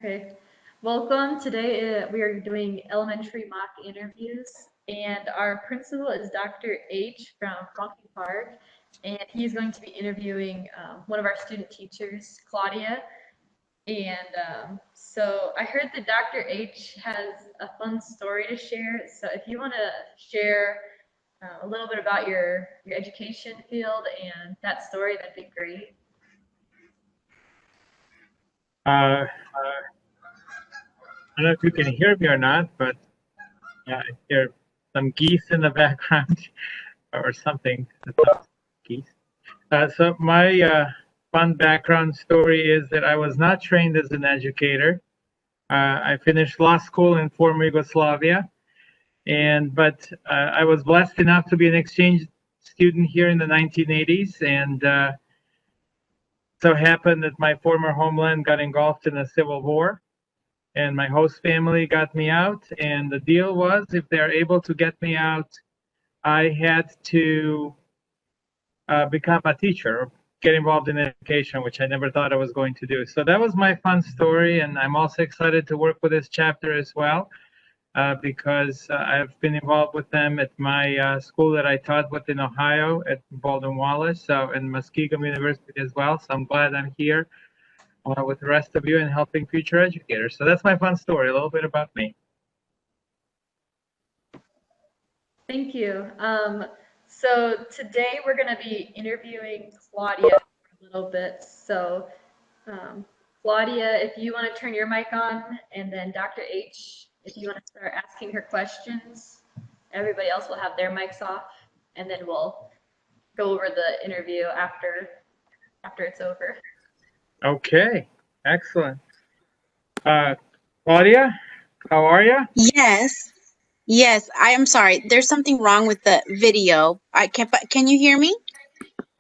Okay, welcome. Today we are doing elementary mock interviews, and our principal is Dr. H from Funky Park, and he's going to be interviewing one of our student teachers, Claudia. And I heard that Dr. H has a fun story to share. So if you want to share a little bit about your education field and that story, that'd be great. I don't know if you can hear me or not, but yeah, I hear some geese in the background or something. Geese. So my fun background story is that I was not trained as an educator. I finished law school in former Yugoslavia, but I was blessed enough to be an exchange student here in the 1980s, and so happened that my former homeland got engulfed in a civil war. And my host family got me out, and the deal was if they're able to get me out, I had to become a teacher, get involved in education, which I never thought I was going to do. So that was my fun story, and I'm also excited to work with this chapter as well, because I've been involved with them at my school that I taught with in Ohio at Baldwin Wallace, so and Muskegum University as well. So I'm glad I'm here with the rest of you and helping future educators. So that's my fun story, a little bit about me. Thank you. So today we're going to be interviewing Claudia for a little bit. Claudia, if you want to turn your mic on, and then Dr. H, if you want to start asking her questions, everybody else will have their mics off, and then we'll go over the interview after it's over. Okay, excellent. Claudia, how are you? Yes, I am sorry. There's something wrong with the video. Can you hear me?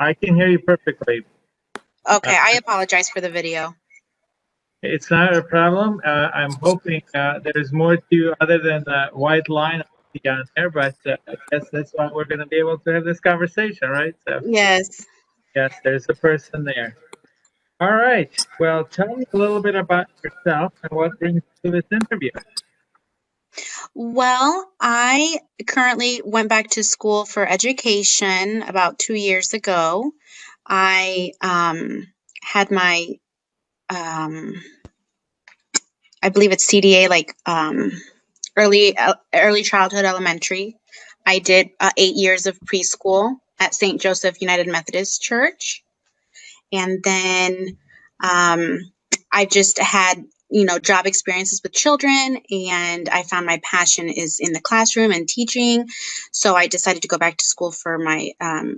I can hear you perfectly. Okay, I apologize for the video. It's not a problem. I'm hoping there's more to you other than the white line on there, but I guess that's why we're going to be able to have this conversation, right? So, Yes. yes, there's a person there. All right. Well, tell me a little bit about yourself and what brings you to this interview. Well, I currently went back to school for education about 2 years ago. I had my, I believe it's CDA, like early childhood elementary. I did 8 years of preschool at St. Joseph United Methodist Church. And then I just had, job experiences with children, and I found my passion is in the classroom and teaching. So I decided to go back to school for my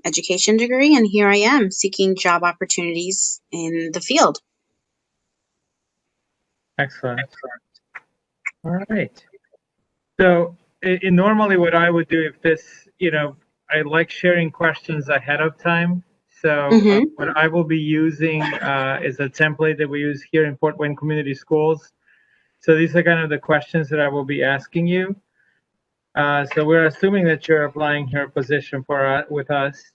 education degree, and here I am seeking job opportunities in the field. Excellent. All right. So normally what I would do if this, I like sharing questions ahead of time. So what I will be using is a template that we use here in Fort Wayne Community Schools. So these are kind of the questions that I will be asking you. So we're assuming that you're applying here position with us.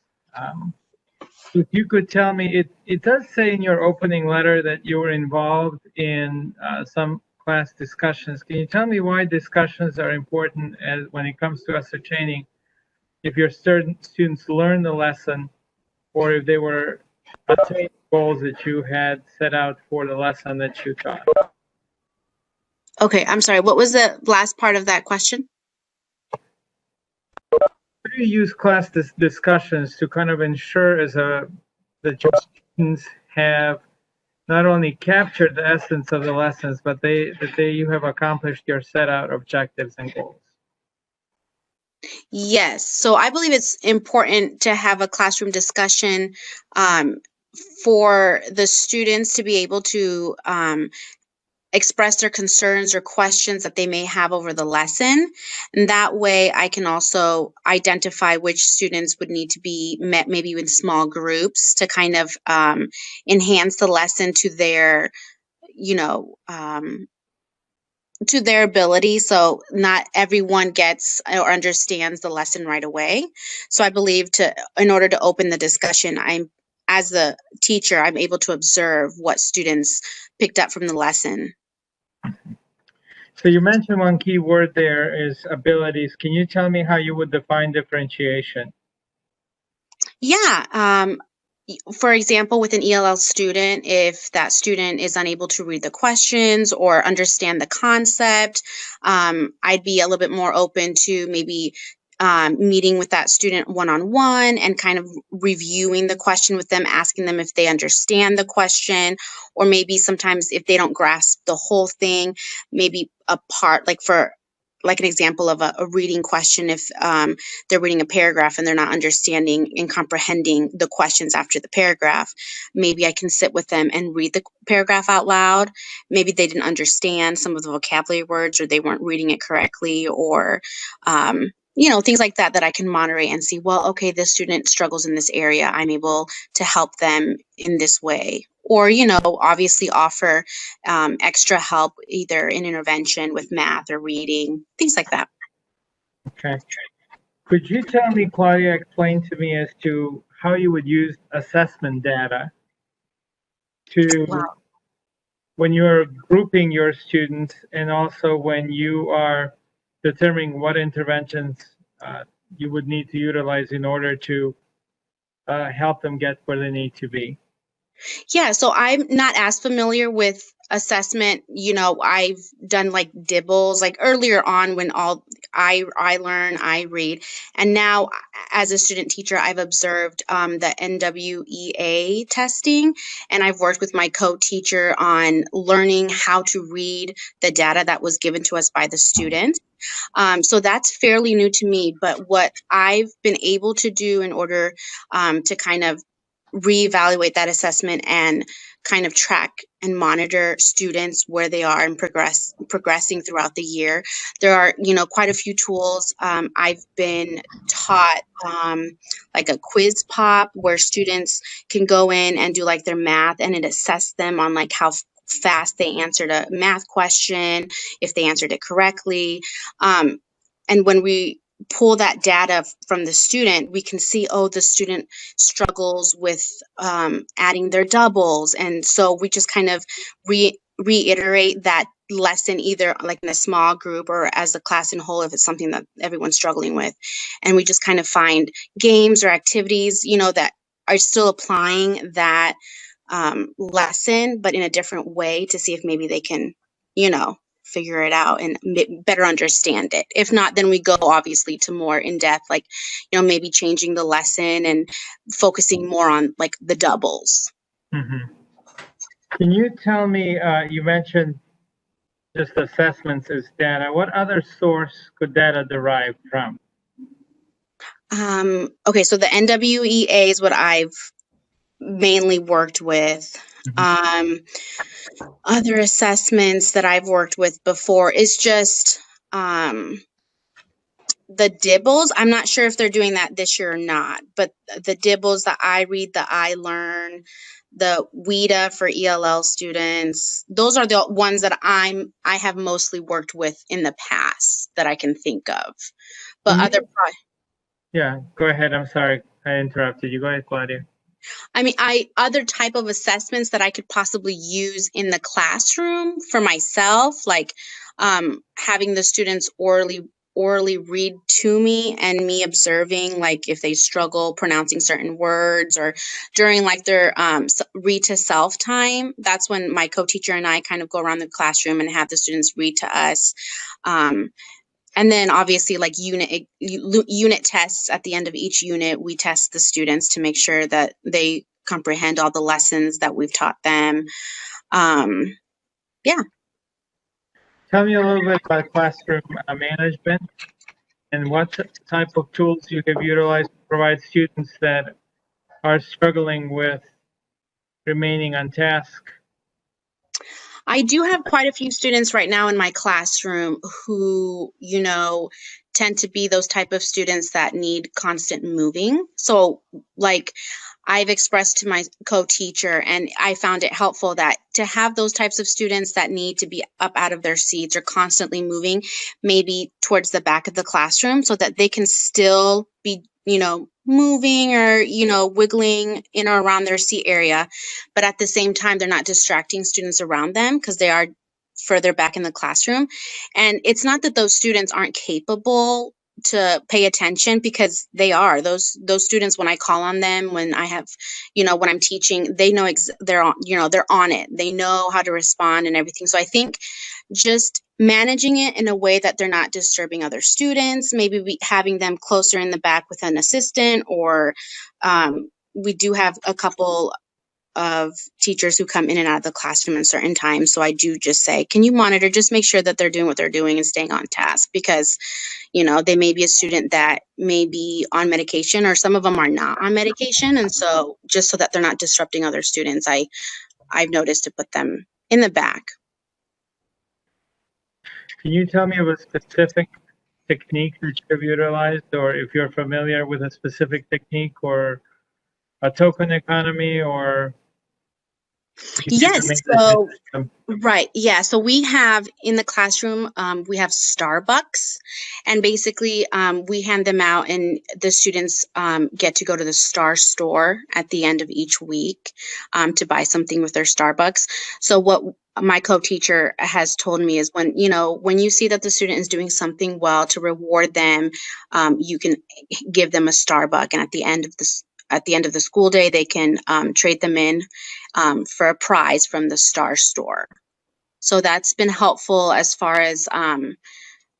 If you could tell me, it does say in your opening letter that you were involved in some class discussions. Can you tell me why discussions are important when it comes to ascertaining if your students learn the lesson or if they were attaining goals that you had set out for the lesson that you taught? Okay, I'm sorry. What was the last part of that question? Do you use class discussions to kind of ensure that your students have not only captured the essence of the lessons, but you have accomplished your set out objectives and goals? Yes. So I believe it's important to have a classroom discussion for the students to be able to express their concerns or questions that they may have over the lesson. And that way I can also identify which students would need to be met maybe in small groups to kind of enhance the lesson to their, to their ability. So not everyone gets or understands the lesson right away. So I believe in order to open the discussion, as a teacher, I'm able to observe what students picked up from the lesson. So you mentioned one key word there is abilities. Can you tell me how you would define differentiation? Yeah. For example, with an ELL student, if that student is unable to read the questions or understand the concept, I'd be a little bit more open to maybe meeting with that student one-on-one and kind of reviewing the question with them, asking them if they understand the question, or maybe sometimes if they don't grasp the whole thing, maybe a part, like for like an example of a reading question, if they're reading a paragraph and they're not understanding and comprehending the questions after the paragraph, maybe I can sit with them and read the paragraph out loud. Maybe they didn't understand some of the vocabulary words, or they weren't reading it correctly, or things like that I can moderate and see, well, okay, this student struggles in this area. I'm able to help them in this way. Or, obviously offer extra help, either in intervention with math or reading, things like that. Okay. Could you tell me, Claudia, explain to me as to how you would use assessment data to when you're grouping your students, and also when you are determining what interventions you would need to utilize in order to help them get where they need to be? Yeah, so I'm not as familiar with assessment. I've done like dibbles like earlier on when all I learn, I read. And now as a student teacher, I've observed the NWEA testing, and I've worked with my co-teacher on learning how to read the data that was given to us by the students. So that's fairly new to me, but what I've been able to do in order to kind of reevaluate that assessment and kind of track and monitor students where they are and progressing throughout the year. There are, quite a few tools. I've been taught like a quiz pop where students can go in and do like their math, and it assess them on like how fast they answered a math question, if they answered it correctly. And when we pull that data from the student, we can see, oh, the student struggles with adding their doubles. And so we just kind of reiterate that lesson, either like in a small group or as a class in whole, if it's something that everyone's struggling with. And we just kind of find games or activities, that are still applying that lesson, but in a different way, to see if maybe they can, figure it out and better understand it. If not, then we go obviously to more in depth, like, maybe changing the lesson and focusing more on like the doubles. Mm-hmm. Can you tell me, you mentioned just assessments as data. What other source could data derive from? Okay, so the NWEA is what I've mainly worked with. Mm-hmm. Other assessments that I've worked with before is just the dibbles. I'm not sure if they're doing that this year or not, but the dibbles, the I read, the I learn, the WIDA for ELL students, those are the ones that I have mostly worked with in the past that I can think of. But Yeah, go ahead. I'm sorry, I interrupted you. Go ahead, Claudia. Other type of assessments that I could possibly use in the classroom for myself, like having the students orally read to me and me observing, like if they struggle pronouncing certain words, or during like their read to self time. That's when my co-teacher and I kind of go around the classroom and have the students read to us. And then obviously like unit tests at the end of each unit, we test the students to make sure that they comprehend all the lessons that we've taught them. Yeah. Tell me a little bit about classroom management and what type of tools you have utilized to provide students that are struggling with remaining on task. I do have quite a few students right now in my classroom who, tend to be those type of students that need constant moving. So like I've expressed to my co-teacher, and I found it helpful, that to have those types of students that need to be up out of their seats or constantly moving, maybe towards the back of the classroom, so that they can still be, moving or, wiggling in or around their seat area. But at the same time, they're not distracting students around them, because they are further back in the classroom. And it's not that those students aren't capable to pay attention, because they are. Those students, when I call on them, when I have, when I'm teaching, they know they're on, they're on it. They know how to respond and everything. So I think just managing it in a way that they're not disturbing other students, maybe having them closer in the back with an assistant, or we do have a couple of teachers who come in and out of the classroom at certain times. So I do just say, can you monitor, just make sure that they're doing what they're doing and staying on task, because, they may be a student that may be on medication, or some of them are not on medication. And so just so that they're not disrupting other students, I've noticed to put them in the back. Can you tell me of a specific technique that you've utilized, or if you're familiar with a specific technique, or a token economy, or Yes. So, right. Yeah. So we have in the classroom, we have Starbucks, and basically we hand them out, and the students get to go to the Star store at the end of each week to buy something with their Starbucks. So what my co-teacher has told me is, when you see that the student is doing something well, to reward them, you can give them a Starbucks, and at the end of the school day, they can trade them in for a prize from the Star store. So that's been helpful as far as,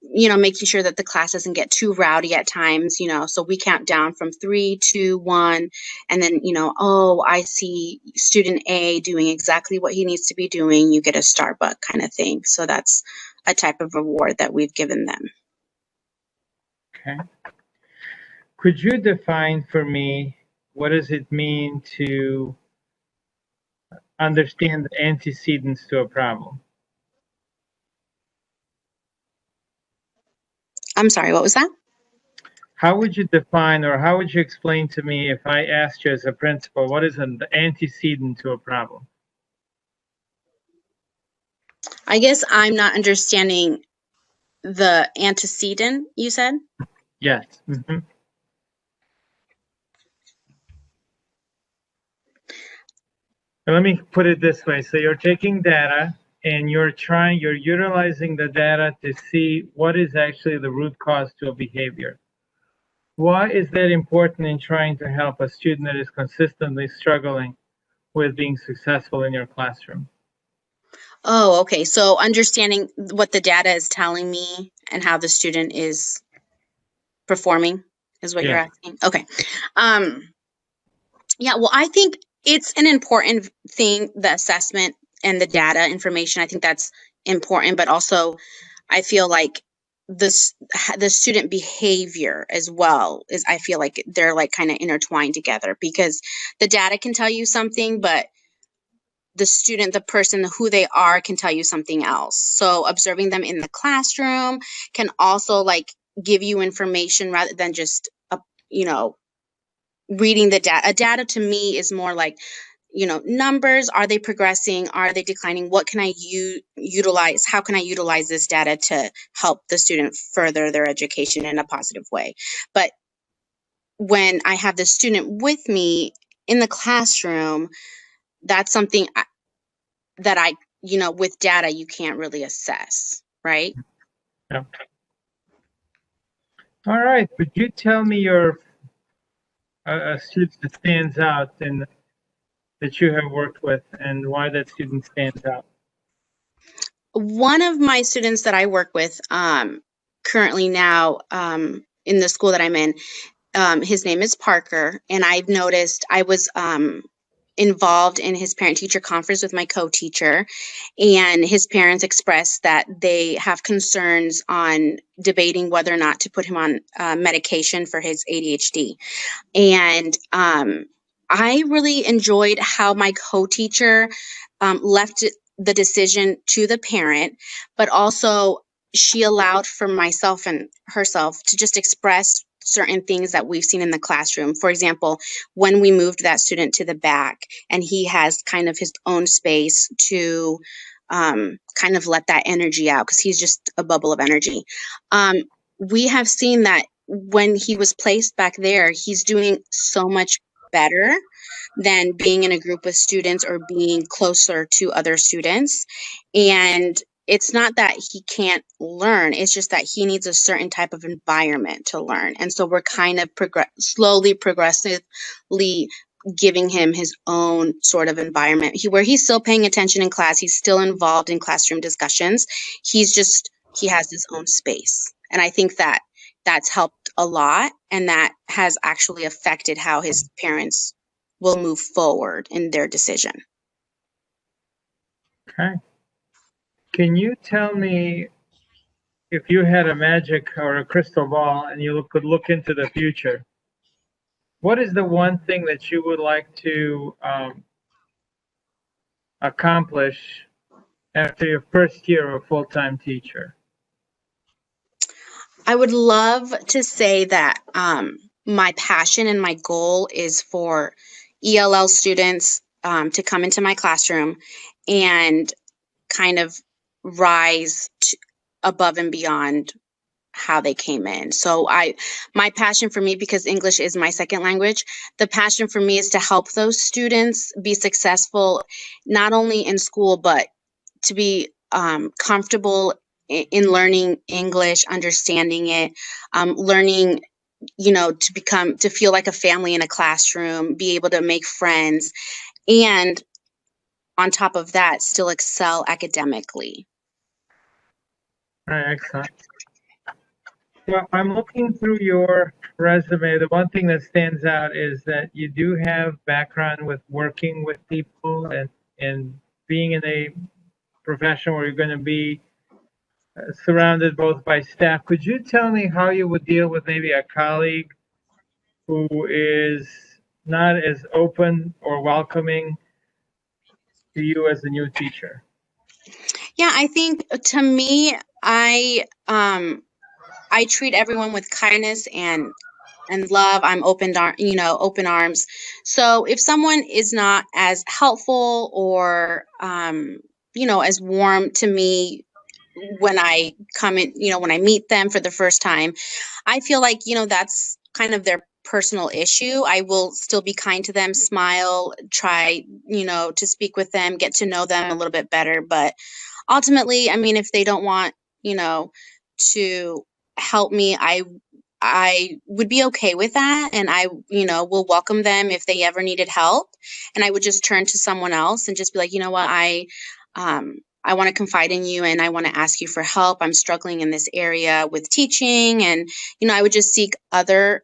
making sure that the class doesn't get too rowdy at times, so we count down from 3, 2, 1, and then, oh, I see student A doing exactly what he needs to be doing, you get a Starbucks kind of thing. So that's a type of reward that we've given them. Okay. Could you define for me, what does it mean to understand the antecedents to a problem? I'm sorry, what was that? How would you define, or how would you explain to me, if I asked you as a principal, what is an antecedent to a problem? I guess I'm not understanding the antecedent you said. Yes. Mm-hmm. Let me put it this way. So you're taking data, and you're utilizing the data to see what is actually the root cause to a behavior. Why is that important in trying to help a student that is consistently struggling with being successful in your classroom? Oh, okay. So understanding what the data is telling me and how the student is performing is what you're asking. Okay. Yeah, well, I think it's an important thing, the assessment and the data information. I think that's important, but also I feel like the student behavior as well is, I feel like they're like kind of intertwined together, because the data can tell you something, but the student, the person, who they are, can tell you something else. So observing them in the classroom can also like give you information rather than just reading the data. Data to me is more like, numbers. Are they progressing? Are they declining? What can I utilize? How can I utilize this data to help the student further their education in a positive way? But when I have the student with me in the classroom, that's something that I, with data, you can't really assess, right? Yeah. All right. Could you tell me your a student that stands out and that you have worked with, and why that student stands out? One of my students that I work with currently now in the school that I'm in, his name is Parker, and I've noticed I was involved in his parent-teacher conference with my co-teacher, and his parents expressed that they have concerns on debating whether or not to put him on medication for his ADHD. And I really enjoyed how my co-teacher left the decision to the parent, but also she allowed for myself and herself to just express certain things that we've seen in the classroom. For example, when we moved that student to the back and he has kind of his own space to kind of let that energy out, because he's just a bubble of energy. We have seen that when he was placed back there, he's doing so much better than being in a group with students or being closer to other students. And it's not that he can't learn, it's just that he needs a certain type of environment to learn. And so we're kind of slowly, progressively giving him his own sort of environment where he's still paying attention in class, he's still involved in classroom discussions. He has his own space. And I think that that's helped a lot, and that has actually affected how his parents will move forward in their decision. Okay. Can you tell me, if you had a magic or a crystal ball and you could look into the future, what is the one thing that you would like to accomplish after your first year of a full-time teacher? I would love to say that my passion and my goal is for ELL students to come into my classroom and kind of rise above and beyond how they came in. So my passion for me, because English is my second language, the passion for me is to help those students be successful, not only in school, but to be comfortable in learning English, understanding it, learning, to feel like a family in a classroom, be able to make friends, and on top of that, still excel academically. All right, excellent. Well, I'm looking through your resume. The one thing that stands out is that you do have background with working with people and being in a profession where you're going to be surrounded both by staff. Could you tell me how you would deal with maybe a colleague who is not as open or welcoming to you as a new teacher? Yeah, I think to me, I treat everyone with kindness and love. I'm open arms. So if someone is not as helpful or as warm to me when I come in, when I meet them for the first time, I feel like, that's kind of their personal issue. I will still be kind to them, smile, try, to speak with them, get to know them a little bit better. But ultimately, I mean, if they don't want, to help me, I would be okay with that. And I, will welcome them if they ever needed help. And I would just turn to someone else and just be like, you know what, I want to confide in you and I want to ask you for help. I'm struggling in this area with teaching. And, I would just seek other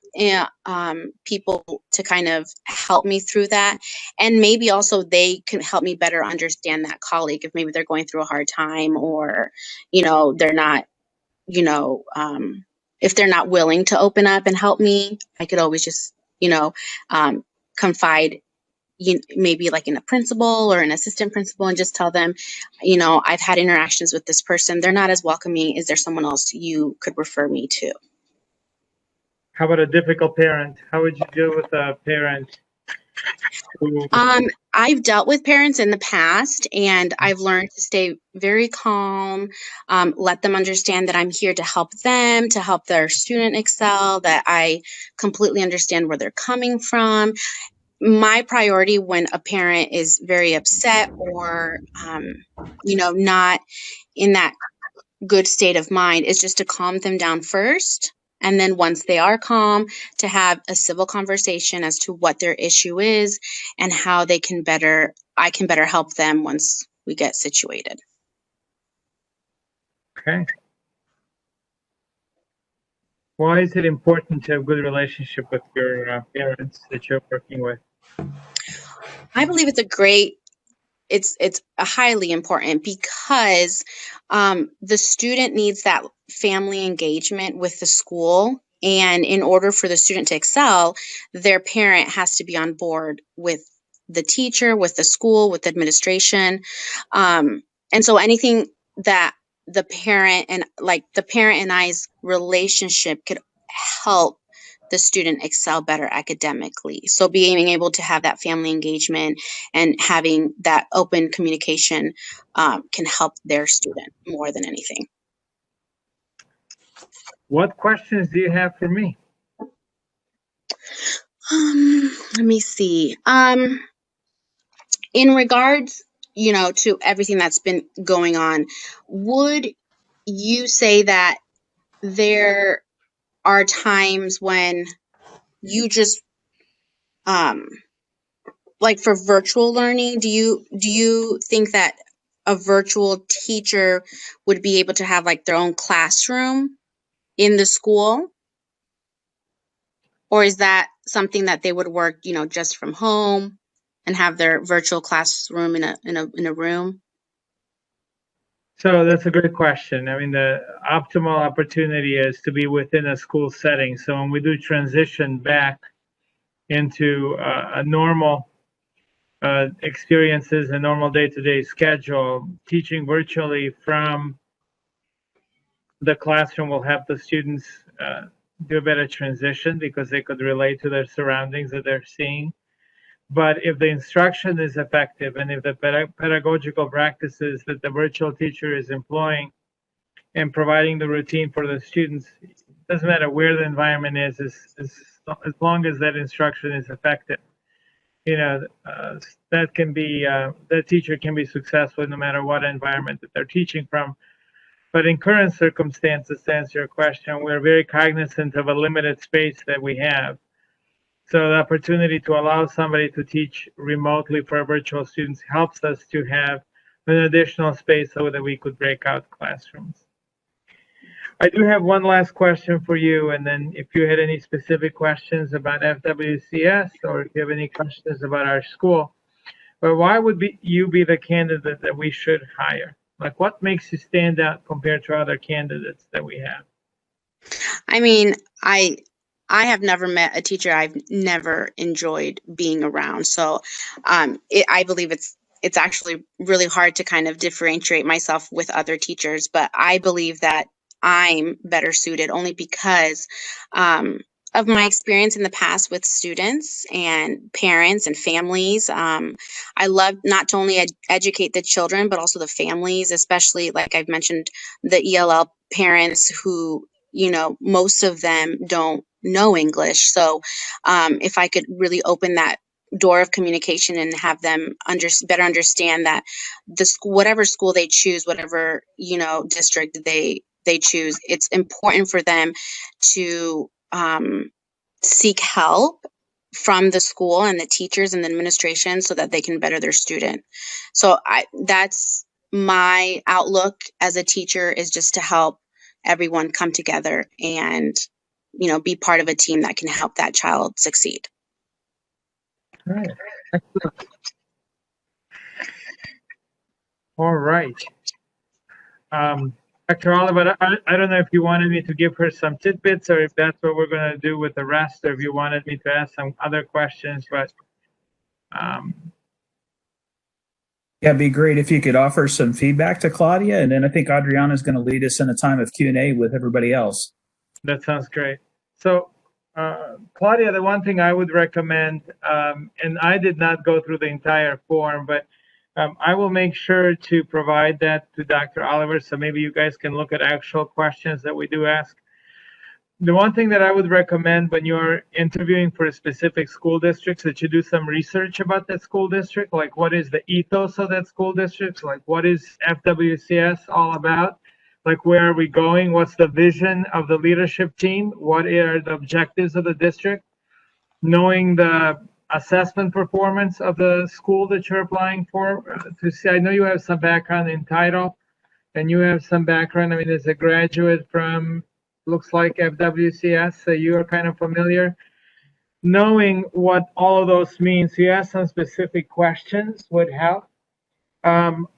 people to kind of help me through that. And maybe also they can help me better understand that colleague if maybe they're going through a hard time, or, they're not, if they're not willing to open up and help me, I could always just, confide, maybe like in a principal or an assistant principal, and just tell them, I've had interactions with this person. They're not as welcoming. Is there someone else you could refer me to? How about a difficult parent? How would you deal with a parent who... I've dealt with parents in the past, and I've learned to stay very calm, let them understand that I'm here to help them, to help their student excel, that I completely understand where they're coming from. My priority when a parent is very upset or, not in that good state of mind is just to calm them down first. And then once they are calm, to have a civil conversation as to what their issue is and how I can better help them once we get situated. Okay. Why is it important to have a good relationship with your parents that you're working with? I believe it's highly important because the student needs that family engagement with the school. And in order for the student to excel, their parent has to be on board with the teacher, with the school, with administration. And so anything that the parent and I's relationship could help the student excel better academically. So being able to have that family engagement and having that open communication can help their student more than anything. What questions do you have for me? Let me see. In regards to everything that's been going on, would you say that there are times when you just like for virtual learning, do you think that a virtual teacher would be able to have like their own classroom in the school? Or is that something that they would work, just from home and have their virtual classroom in a room? So that's a great question. I mean, the optimal opportunity is to be within a school setting. So when we do transition back into a normal experiences, a normal day-to-day schedule, teaching virtually from the classroom will help the students do a better transition because they could relate to their surroundings that they're seeing. But if the instruction is effective and if the pedagogical practices that the virtual teacher is employing and providing the routine for the students, it doesn't matter where the environment is as long as that instruction is effective. That can be, that teacher can be successful no matter what environment that they're teaching from. But in current circumstances, to answer your question, we're very cognizant of a limited space that we have. So the opportunity to allow somebody to teach remotely for virtual students helps us to have an additional space so that we could break out classrooms. I do have one last question for you, and then if you had any specific questions about FWCS or if you have any questions about our school, but why would you be the candidate that we should hire? Like, what makes you stand out compared to other candidates that we have? I mean, I have never met a teacher I've never enjoyed being around. So I believe it's actually really hard to kind of differentiate myself with other teachers, but I believe that I'm better suited only because of my experience in the past with students and parents and families. I love not to only educate the children, but also the families, especially like I've mentioned, the ELL parents who, most of them don't know English. So if I could really open that door of communication and have them better understand that the school, whatever school they choose, whatever, district they choose, it's important for them to seek help from the school and the teachers and the administration so that they can better their student. So that's my outlook as a teacher, is just to help everyone come together and, be part of a team that can help that child succeed. All right. Excellent. All right. Dr. Oliver, I don't know if you wanted me to give her some tidbits or if that's what we're going to do with the rest, or if you wanted me to ask some other questions, but yeah, it'd be great if you could offer some feedback to Claudia, and then I think Adriana is going to lead us in a time of Q&A with everybody else. That sounds great. So, Claudia, the one thing I would recommend, and I did not go through the entire form, but I will make sure to provide that to Dr. Oliver, so maybe you guys can look at actual questions that we do ask. The one thing that I would recommend when you're interviewing for a specific school district is that you do some research about that school district, like what is the ethos of that school district, like what is FWCS all about, like where are we going, what's the vision of the leadership team, what are the objectives of the district, knowing the assessment performance of the school that you're applying for. To see, I know you have some background in title, and you have some background, I mean, as a graduate from, looks like FWCS, so you are kind of familiar. Knowing what all of those mean, so you ask some specific questions would help.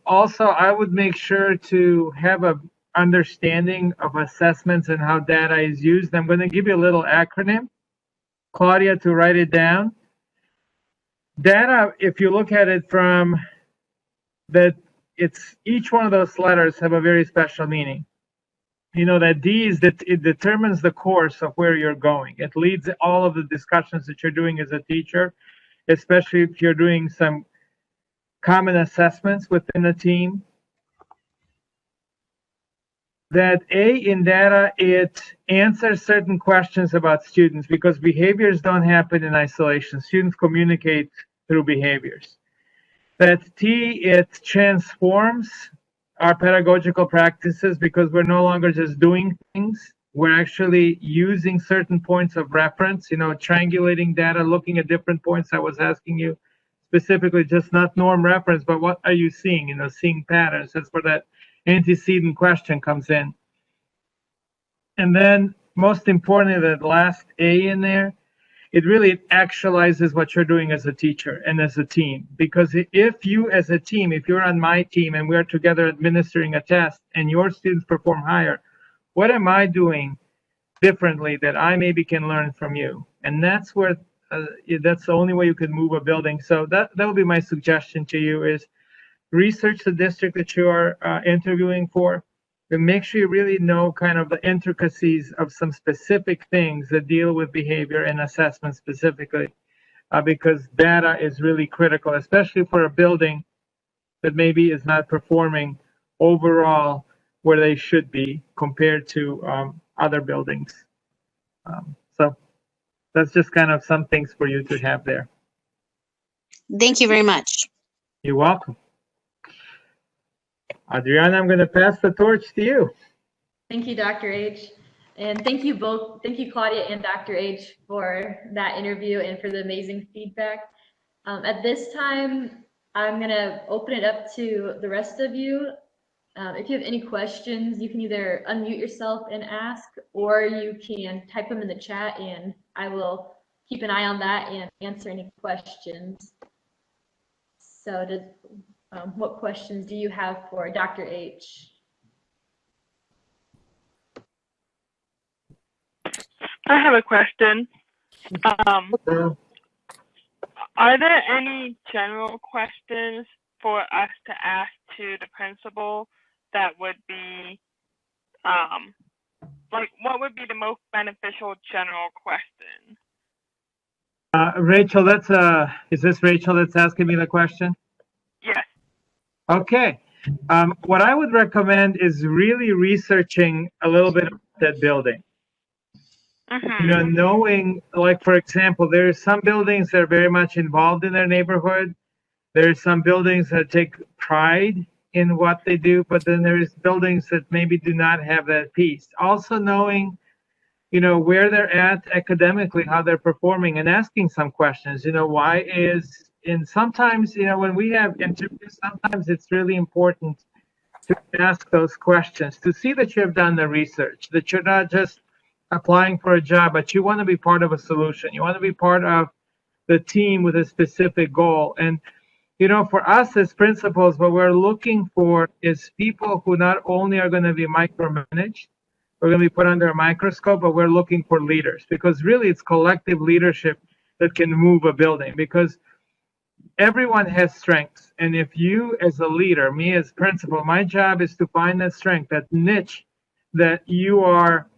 Also, I would make sure to have a understanding of assessments and how data is used. I'm going to give you a little acronym, Claudia, to write it down. Data, if you look at it from that, it's each one of those letters have a very special meaning. You know that D is that it determines the course of where you're going. It leads all of the discussions that you're doing as a teacher, especially if you're doing some common assessments within a team. That A in data, it answers certain questions about students because behaviors don't happen in isolation. Students communicate through behaviors. That T, it transforms our pedagogical practices because we're no longer just doing things. We're actually using certain points of reference, triangulating data, looking at different points. I was asking you specifically, just not norm reference, but what are you seeing? Seeing patterns. That's where that antecedent question comes in. And then most importantly, that last A in there, it really actualizes what you're doing as a teacher and as a team. Because if you as a team, if you're on my team and we're together administering a test and your students perform higher, what am I doing differently that I maybe can learn from you? And that's where, that's the only way you can move a building. So that would be my suggestion to you is research the district that you are interviewing for, and make sure you really know kind of the intricacies of some specific things that deal with behavior and assessment specifically, because data is really critical, especially for a building that maybe is not performing overall where they should be compared to other buildings. So that's just kind of some things for you to have there. Thank you very much. You're welcome. Adriana, I'm going to pass the torch to you. Thank you, Dr. H. And thank you both. Thank you, Claudia and Dr. H, for that interview and for the amazing feedback. At this time, I'm going to open it up to the rest of you. If you have any questions, you can either unmute yourself and ask, or you can type them in the chat and I will keep an eye on that and answer any questions. So what questions do you have for Dr. H? I have a question. Are there any general questions for us to ask to the principal that would be, like, what would be the most beneficial general question? Rachel, is this Rachel that's asking me the question? Yes. Okay. What I would recommend is really researching a little bit about that building. Knowing, like, for example, there are some buildings that are very much involved in their neighborhood. There are some buildings that take pride in what they do, but then there's buildings that maybe do not have that piece. Also knowing, where they're at academically, how they're performing, and asking some questions, and sometimes, when we have interviews, sometimes it's really important to ask those questions, to see that you have done the research, that you're not just applying for a job, but you want to be part of a solution. You want to be part of the team with a specific goal. And, for us as principals, what we're looking for is people who not only are going to be micromanaged, we're going to be put under a microscope, but we're looking for leaders, because really it's collective leadership that can move a building, because everyone has strengths. And if you as a leader, me as principal, my job is to find that strength, that niche that you are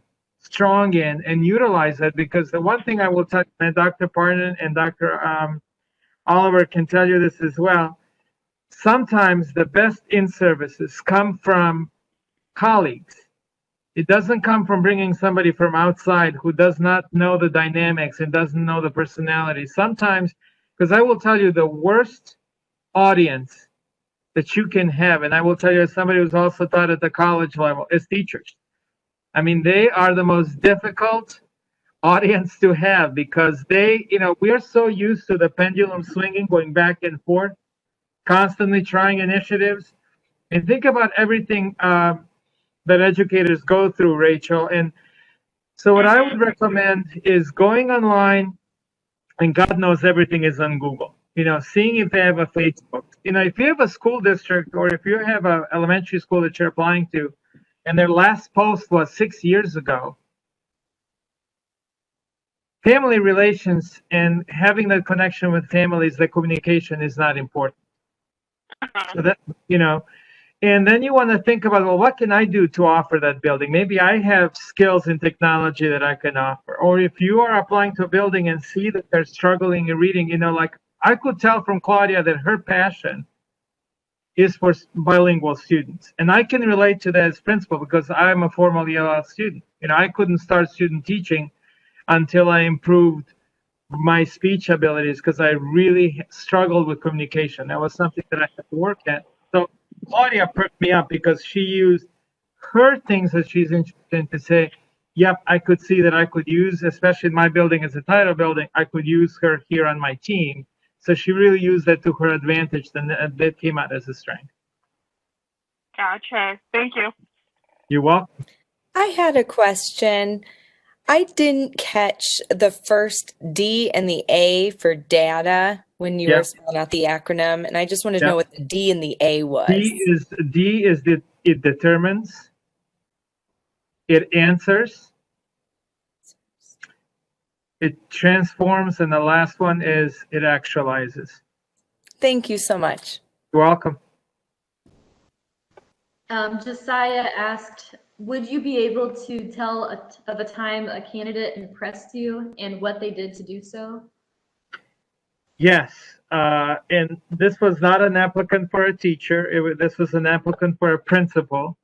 strong in, and utilize that. Because the one thing I will tell you, and Dr. Parnan and Dr. Oliver can tell you this as well, sometimes the best in-services come from colleagues. It doesn't come from bringing somebody from outside who does not know the dynamics and doesn't know the personality. Sometimes, because I will tell you, the worst audience that you can have, and I will tell you as somebody who's also taught at the college level, is teachers. I mean, they are the most difficult audience to have, because they, we are so used to the pendulum swinging, going back and forth, constantly trying initiatives. And think about everything that educators go through, Rachel. And so what I would recommend is going online, and God knows everything is on Google, seeing if they have a Facebook. If you have a school district, or if you have an elementary school that you're applying to, and their last post was 6 years ago, family relations and having that connection with families, the communication is not important. So that, and then you want to think about, well, what can I do to offer that building? Maybe I have skills in technology that I can offer. Or if you are applying to a building and see that they're struggling in reading, like I could tell from Claudia that her passion is for bilingual students. And I can relate to that as principal, because I'm a formal ELL student. I couldn't start student teaching until I improved my speech abilities because I really struggled with communication. That was something that I had to work at. So Claudia perked me up because she used her things that she's interested in to say, yep, I could see that I could use, especially in my building as a title building, I could use her here on my team. So she really used that to her advantage, and that came out as a strength. Gotcha. Thank you. You're welcome. I had a question. I didn't catch the first D and the A for data when you Yeah. were spelling out the acronym, and I just wanted to Yeah. know what the D and the A was. D is that it determines, it answers, it transforms, and the last one is it actualizes. Thank you so much. You're welcome. Josiah asked, would you be able to tell of a time a candidate impressed you and what they did to do so? Yes, and this was not an applicant for a teacher. This was an applicant for a principal.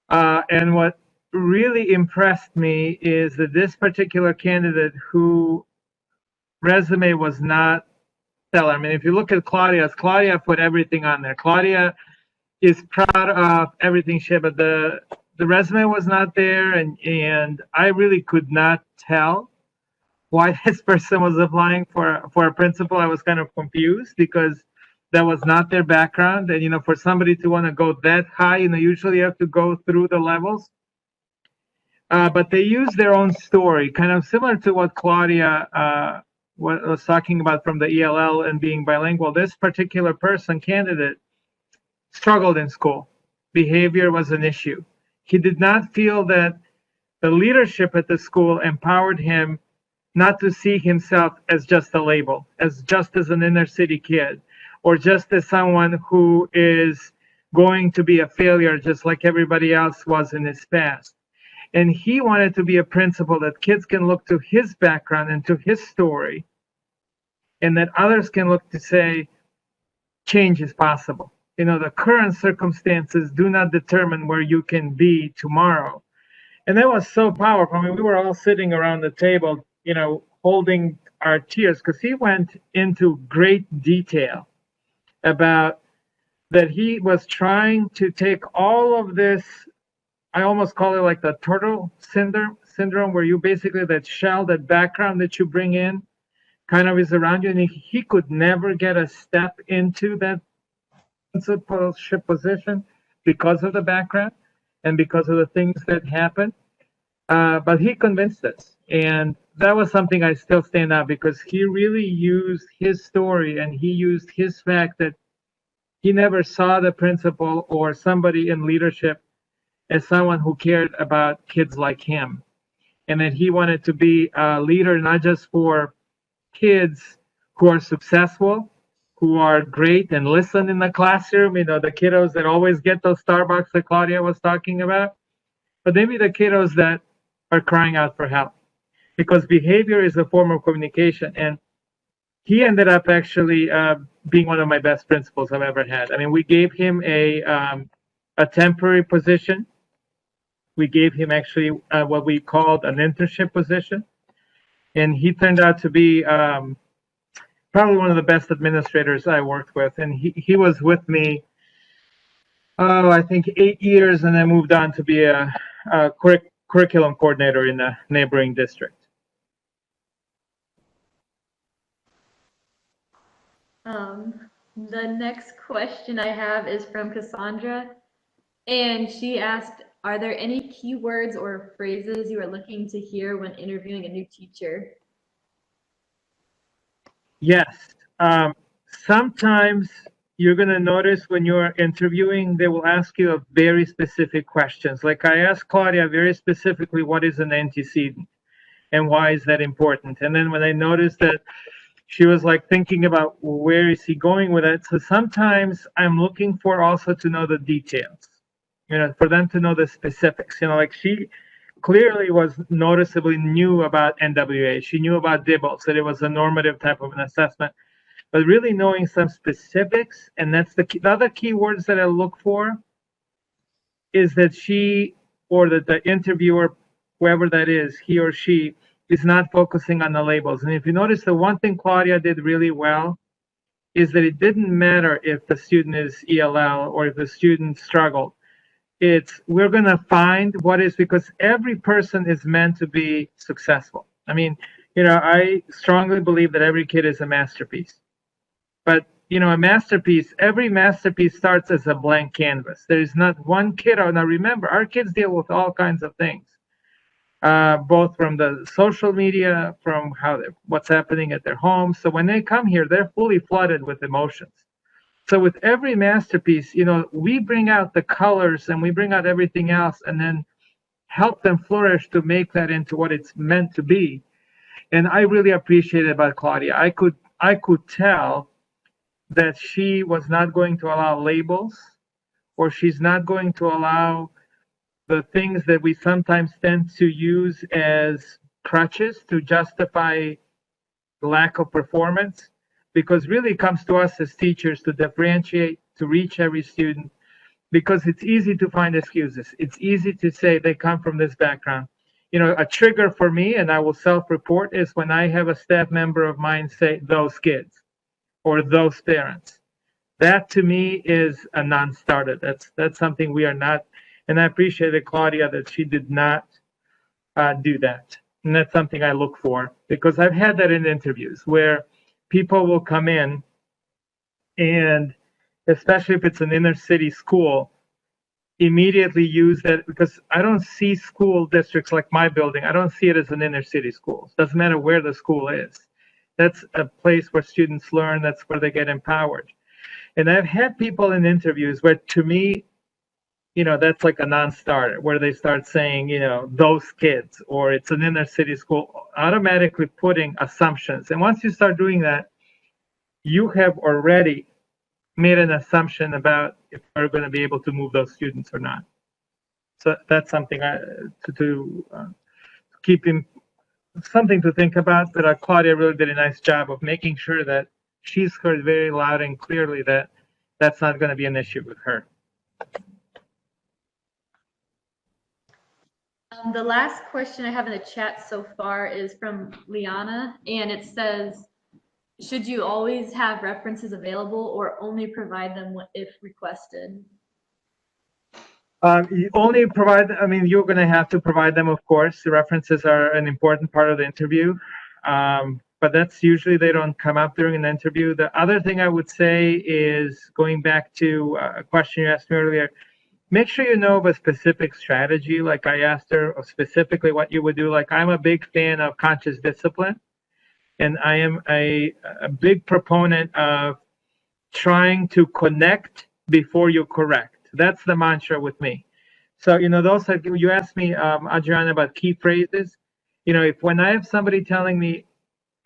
And what really impressed me is that this particular candidate who resume was not stellar. I mean, if you look at Claudia put everything on there. Claudia is proud of everything she had, but the resume was not there, and I really could not tell why this person was applying for a principal. I was kind of confused because that was not their background, and for somebody to want to go that high, usually you have to go through the levels. But they use their own story, kind of similar to what Claudia was talking about from the ELL and being bilingual. This particular candidate, struggled in school. Behavior was an issue. He did not feel that the leadership at the school empowered him not to see himself as just a label, as an inner city kid, or just as someone who is going to be a failure just like everybody else was in his past. And he wanted to be a principal that kids can look to his background and to his story, and that others can look to say, change is possible. The current circumstances do not determine where you can be tomorrow. And that was so powerful. I mean, we were all sitting around the table, holding our tears because he went into great detail about that he was trying to take all of this. I almost call it like the turtle syndrome, where you basically, that shell, that background that you bring in kind of is around you. And he could never get a step into that principalship position because of the background and because of the things that happened. But he convinced us. And that was something I still stand out because he really used his story and he used his fact that he never saw the principal or somebody in leadership as someone who cared about kids like him. And that he wanted to be a leader, not just for kids who are successful, who are great and listen in the classroom, the kiddos that always get those Starbucks that Claudia was talking about, but maybe the kiddos that are crying out for help. Because behavior is a form of communication. And he ended up actually being one of my best principals I've ever had. I mean, we gave him a temporary position. We gave him actually what we called an internship position. And he turned out to be probably one of the best administrators I worked with. And he was with me, I think 8 years, and then moved on to be a curriculum coordinator in a neighboring district. The next question I have is from Cassandra, and she asked, are there any keywords or phrases you are looking to hear when interviewing a new teacher? Yes. Sometimes you're going to notice when you're interviewing, they will ask you very specific questions. Like I asked Claudia very specifically, what is an antecedent and why is that important? And then when I noticed that she was like thinking about where is he going with it. So sometimes I'm looking for also to know the details, for them to know the specifics, like she clearly was noticeably knew about NWA. She knew about DIBELS, that it was a normative type of an assessment, but really knowing some specifics. And that's the other key words that I look for is that she, or that the interviewer, whoever that is, he or she, is not focusing on the labels. And if you notice, the one thing Claudia did really well is that it didn't matter if the student is ELL or if the student struggled. It's we're going to find what is, because every person is meant to be successful. I mean, I strongly believe that every kid is a masterpiece. But, every masterpiece starts as a blank canvas. There is not one kid. Now remember, our kids deal with all kinds of things, both from the social media, from what's happening at their homes. So when they come here, they're fully flooded with emotions. So with every masterpiece, we bring out the colors and we bring out everything else and then help them flourish to make that into what it's meant to be. And I really appreciate it about Claudia. I could tell that she was not going to allow labels, or she's not going to allow the things that we sometimes tend to use as crutches to justify lack of performance, because really it comes to us as teachers to differentiate, to reach every student, because it's easy to find excuses. It's easy to say they come from this background. A trigger for me, and I will self-report, is when I have a staff member of mine say those kids or those parents. That to me is a non-starter. That's something we are not, and I appreciated Claudia that she did not do that. And that's something I look for, because I've had that in interviews where people will come in, and especially if it's an inner city school, immediately use that, because I don't see school districts like my building. I don't see it as an inner city school. It doesn't matter where the school is. That's a place where students learn. That's where they get empowered. And I've had people in interviews where, to me, that's like a non-starter, where they start saying, those kids, or it's an inner city school, automatically putting assumptions. And once you start doing that, you have already made an assumption about if we're going to be able to move those students or not. So that's something to keep in, something to think about. But Claudia really did a nice job of making sure that she's heard very loud and clearly that that's not going to be an issue with her. The last question I have in the chat so far is from Liana, and it says, should you always have references available or only provide them if requested? You only provide, you're going to have to provide them, of course. The references are an important part of the interview, but that's usually, they don't come up during an interview. The other thing I would say is, going back to a question you asked me earlier, make sure you know of a specific strategy. Like I asked her specifically what you would do. Like, I'm a big fan of conscious discipline, and I am a big proponent of trying to connect before you correct. That's the mantra with me. So, those are, you asked me, Adriana, about key phrases. If when I have somebody telling me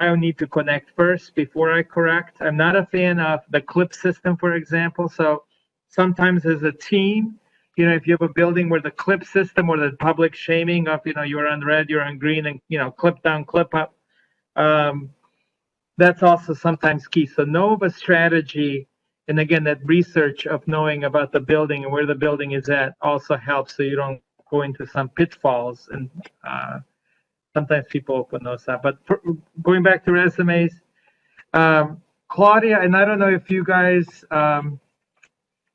I need to connect first before I correct, I'm not a fan of the clip system, for example. So sometimes as a team, if you have a building where the clip system, or the public shaming of, you're on red, you're on green, and, clip down, clip up, that's also sometimes key. So know of a strategy. And again, that research of knowing about the building and where the building is at also helps, so you don't go into some pitfalls. And sometimes people open those up. But going back to resumes, Claudia, and I don't know if you guys,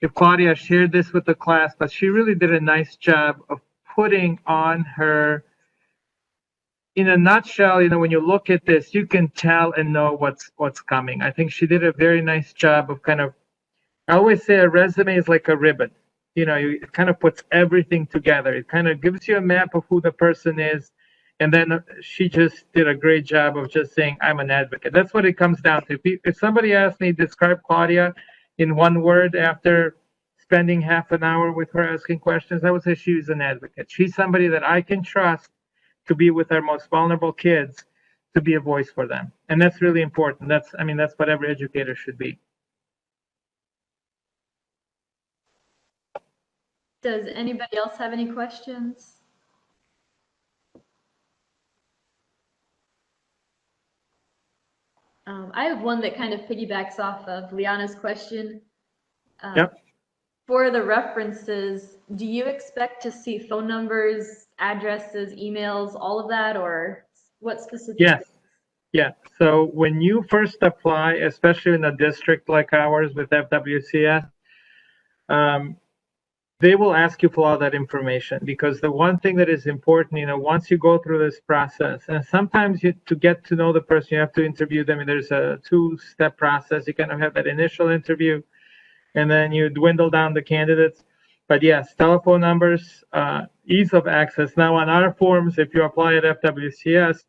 if Claudia shared this with the class, but she really did a nice job of putting on her, in a nutshell, when you look at this, you can tell and know what's coming. I think she did a very nice job of kind of, I always say a resume is like a ribbon. It kind of puts everything together. It kind of gives you a map of who the person is. And then she just did a great job of just saying, I'm an advocate. That's what it comes down to. If somebody asked me to describe Claudia in one word after spending half an hour with her asking questions, I would say she's an advocate. She's somebody that I can trust to be with our most vulnerable kids, to be a voice for them. And that's really important. That's what every educator should be. Does anybody else have any questions? I have one that kind of piggybacks off of Liana's question. Yep. For the references, do you expect to see phone numbers, addresses, emails, all of that, or What specific? Yes. Yeah. So when you first apply, especially in a district like ours with FWCS, they will ask you for all that information, because the one thing that is important, once you go through this process, and sometimes to get to know the person, you have to interview them. And there's a 2-step process. You kind of have that initial interview, and then you dwindle down the candidates. But yes, telephone numbers, ease of access. Now on our forms, if you apply at FWCS,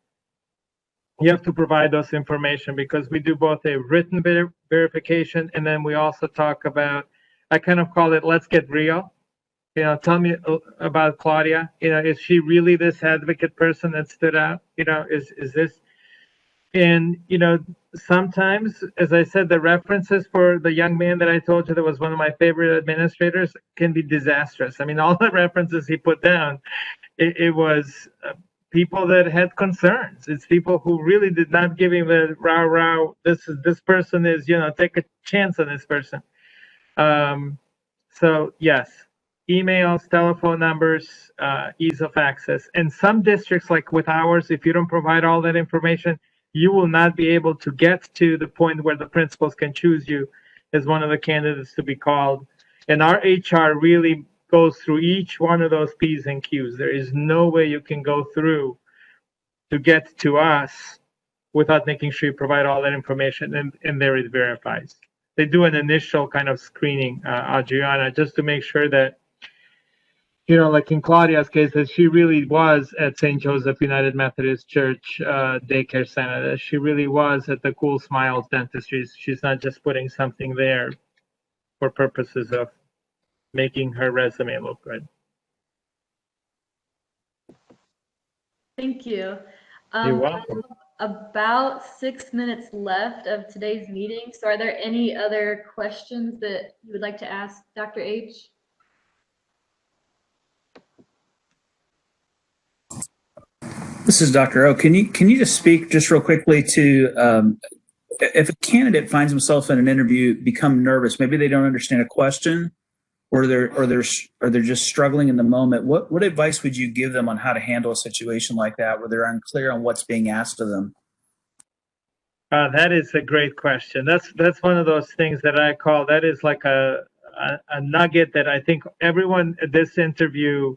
you have to provide those information, because we do both a written verification, and then we also talk about, I kind of call it, let's get real. Tell me about Claudia. Is she really this advocate person that stood out? Is this? And, sometimes, as I said, the references for the young man that I told you that was one of my favorite administrators can be disastrous. I mean, all the references he put down, it was people that had concerns. It's people who really did not give him the rah. This person is, take a chance on this person. So yes, emails, telephone numbers, ease of access. And some districts, like with ours, if you don't provide all that information, you will not be able to get to the point where the principals can choose you as one of the candidates to be called. And our HR really goes through each one of those P's and Q's. There is no way you can go through to get to us without making sure you provide all that information, and there it verifies. They do an initial kind of screening, Adriana, just to make sure that, like in Claudia's case, that she really was at St. Joseph United Methodist Church daycare center. That she really was at the Cool Smiles Dentistry. She's not just putting something there for purposes of making her resume look good. Thank you. You're welcome. About 6 minutes left of today's meeting. So are there any other questions that you would like to ask Dr. H? This is Dr. O. Can you just speak just real quickly to if a candidate finds himself in an interview, become nervous, maybe they don't understand a question, or they're just struggling in the moment. What advice would you give them on how to handle a situation like that, where they're unclear on what's being asked of them? That is a great question. That's one of those things that I call, that is like a nugget that I think everyone at this interview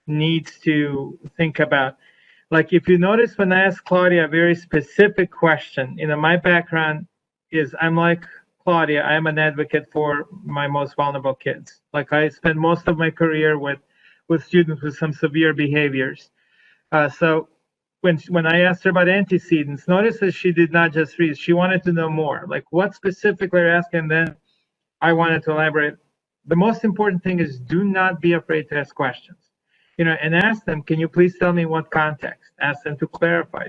needs to think about. Like, if you notice, when I asked Claudia a very specific question, my background is, I'm like Claudia, I'm an advocate for my most vulnerable kids. Like, I spent most of my career with students with some severe behaviors. So when I asked her about antecedents, notice that she did not just read, she wanted to know more. Like, what specifically are asking? Then I wanted to elaborate. The most important thing is, do not be afraid to ask questions. And ask them, can you please tell me what context? Ask them to clarify.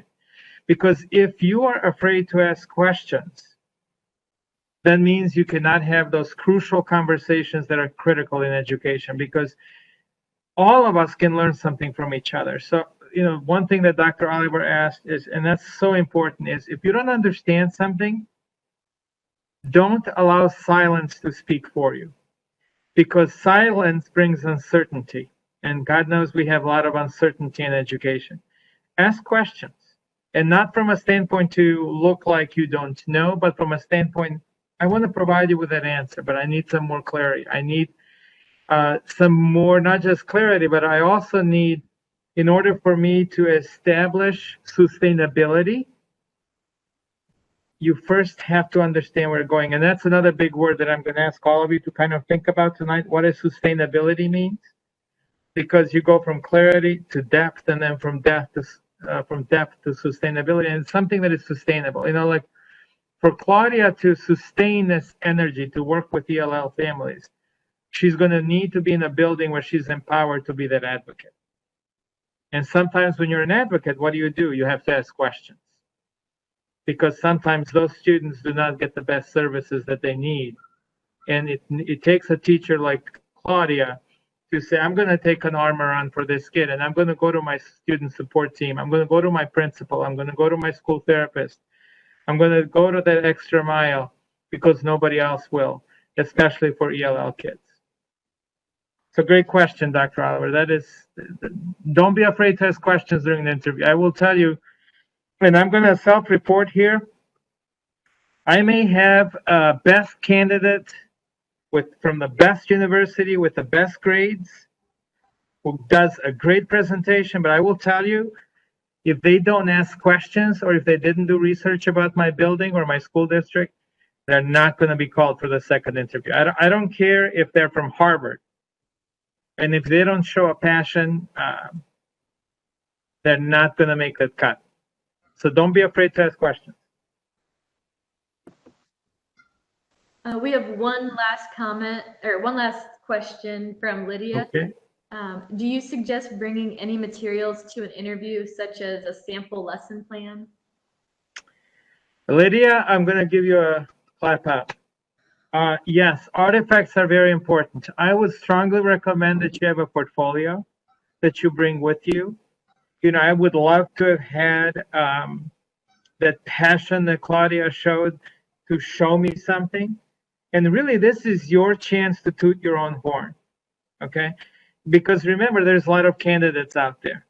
Because if you are afraid to ask questions, that means you cannot have those crucial conversations that are critical in education, because all of us can learn something from each other. So, one thing that Dr. Oliver asked is, and that's so important, is if you don't understand something, don't allow silence to speak for you, because silence brings uncertainty. And God knows we have a lot of uncertainty in education. Ask questions, and not from a standpoint to look like you don't know, but from a standpoint, I want to provide you with that answer, but I need some more clarity. I need some more, not just clarity, but I also need, in order for me to establish sustainability, you first have to understand where we're going. And that's another big word that I'm going to ask all of you to kind of think about tonight. What does sustainability mean? Because you go from clarity to depth, and then from depth to sustainability, and it's something that is sustainable. Like for Claudia to sustain this energy to work with ELL families, she's going to need to be in a building where she's empowered to be that advocate. And sometimes when you're an advocate, what do? You have to ask questions, because sometimes those students do not get the best services that they need. And it takes a teacher like Claudia to say, I'm going to take an arm around for this kid, and I'm going to go to my student support team. I'm going to go to my principal. I'm going to go to my school therapist. I'm going to go to that extra mile, because nobody else will, especially for ELL kids. It's a great question, Dr. Oliver. That is, don't be afraid to ask questions during the interview. I will tell you, and I'm going to self-report here. I may have a best candidate from the best university with the best grades who does a great presentation, but I will tell you, if they don't ask questions or if they didn't do research about my building or my school district, they're not going to be called for the second interview. I don't care if they're from Harvard. And if they don't show a passion, they're not going to make the cut. So don't be afraid to ask questions. We have one last comment or one last question from Lydia. Okay. Do you suggest bringing any materials to an interview, such as a sample lesson plan? Lydia, I'm going to give you a clap out. Yes, artifacts are very important. I would strongly recommend that you have a portfolio that you bring with you. You know, I would love to have had that passion that Claudia showed to show me something. And really, this is your chance to toot your own horn, okay? Because remember, there's a lot of candidates out there.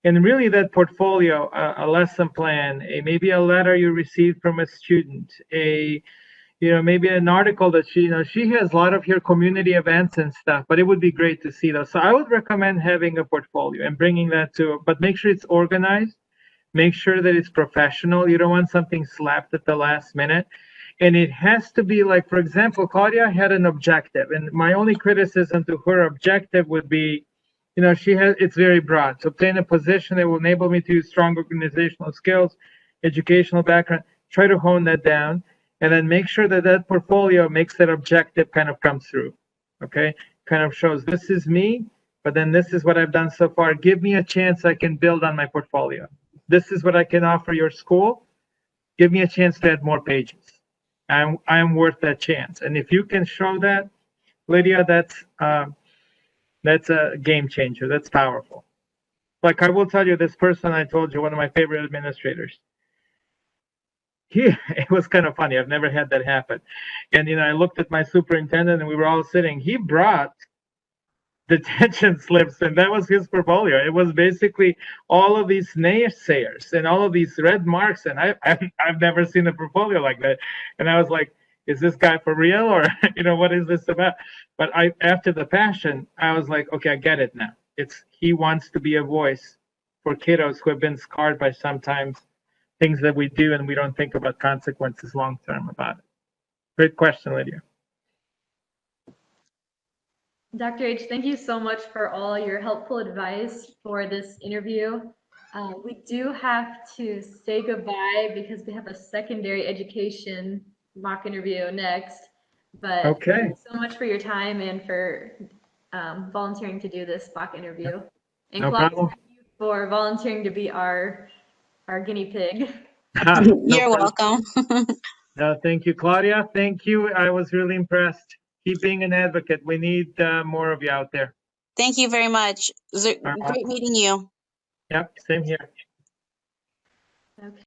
And really, that portfolio, a lesson plan, maybe a letter you received from a student, maybe an article that she has a lot of her community events and stuff, but it would be great to see those. So I would recommend having a portfolio and bringing that but make sure it's organized, make sure that it's professional. You don't want something slapped at the last minute. And it has to be like, for example, Claudia had an objective, and my only criticism to her objective would be, it's very broad. To obtain a position that will enable me to use strong organizational skills, educational background, try to hone that down, and then make sure that that portfolio makes that objective kind of come through, okay? Kind of shows this is me, but then this is what I've done so far. Give me a chance I can build on my portfolio. This is what I can offer your school. Give me a chance to add more pages. I'm worth that chance. And if you can show that, Lydia, that's a game changer. That's powerful. Like I will tell you, this person I told you, one of my favorite administrators, it was kind of funny. I've never had that happen. And, I looked at my superintendent and we were all sitting. He brought detention slips, and that was his portfolio. It was basically all of these naysayers and all of these red marks, and I've never seen a portfolio like that. And I was like, is this guy for real, or what is this about? But after the passion, I was like, okay, I get it now. He wants to be a voice for kiddos who have been scarred by sometimes things that we do, and we don't think about consequences long term about it. Great question, Lydia. Dr. H, thank you so much for all your helpful advice for this interview. We do have to say goodbye because we have a secondary education mock interview next. But okay. Thank you so much for your time and for volunteering to do this mock interview. And No Claudia, problem. thank you for volunteering to be our guinea pig. You're welcome. No, thank you, Claudia. Thank you. I was really impressed. Keep being an advocate. We need more of you out there. Thank you very much. It was great meeting you. Yep, same here. Okay.